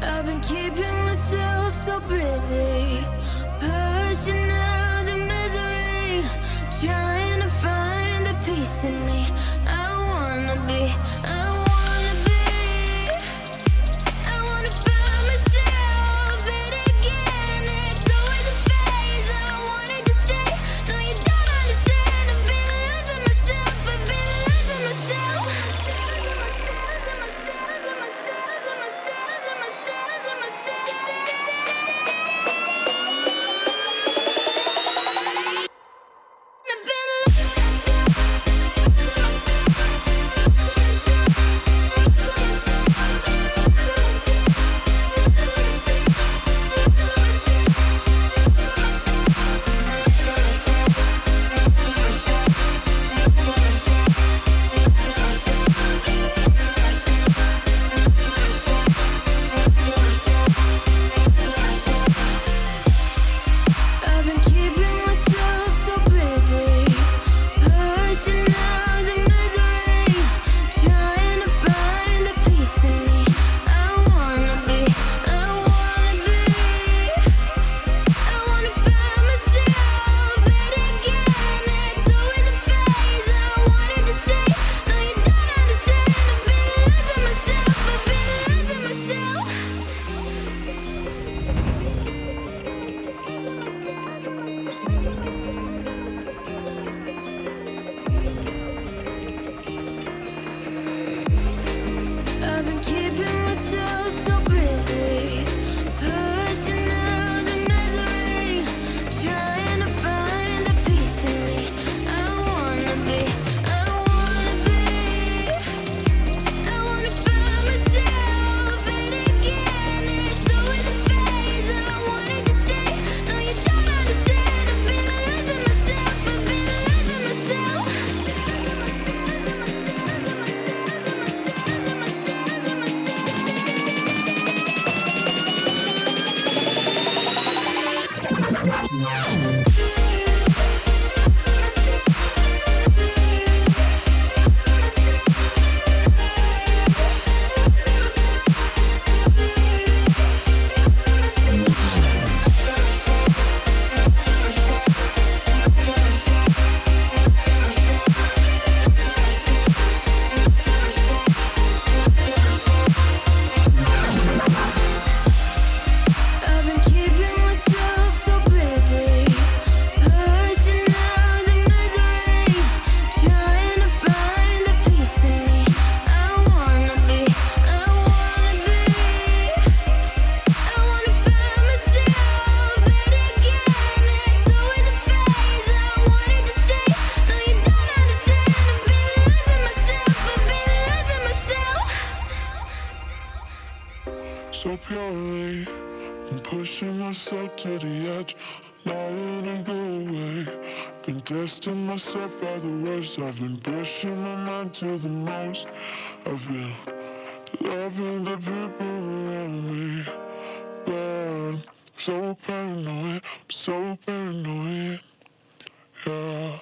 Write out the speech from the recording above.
I've been keeping myself so busy, pushing out the misery, trying to find the peace in me. I wanna be, I wanna be, I wanna find myself, but again, it's always a phase. I wanted to stay, no, you don't understand. I've been losing myself, I've been losing myself. I've been keeping myself so busy, pushing out the misery, trying to find the peace in me. I wanna be, I wanna be, I wanna find myself, but again, it's always a phase. I wanted to stay, no, you don't understand. I've been losing myself, I've been losing myself. I've been keeping myself so busy, pushing out the misery, trying to find the peace in me. I wanna be, I wanna be, I wanna find myself, but again, it's always a phase. I wanted to stay, no, you don't understand. I've been losing myself, I've been losing myself. I've been keeping myself so busy, pushing out the misery, trying to find the peace in me. I wanna be, I wanna be, I wanna find myself, but again, it's always a phase. I wanted to stay, no, you don't understand. I've been losing myself, I've been losing myself. So purely, I'm pushing myself to the edge, not letting go away. Been testing myself by the worst. I've been pushing my mind to the most. I've been loving the people around me, but I'm so paranoid, yeah.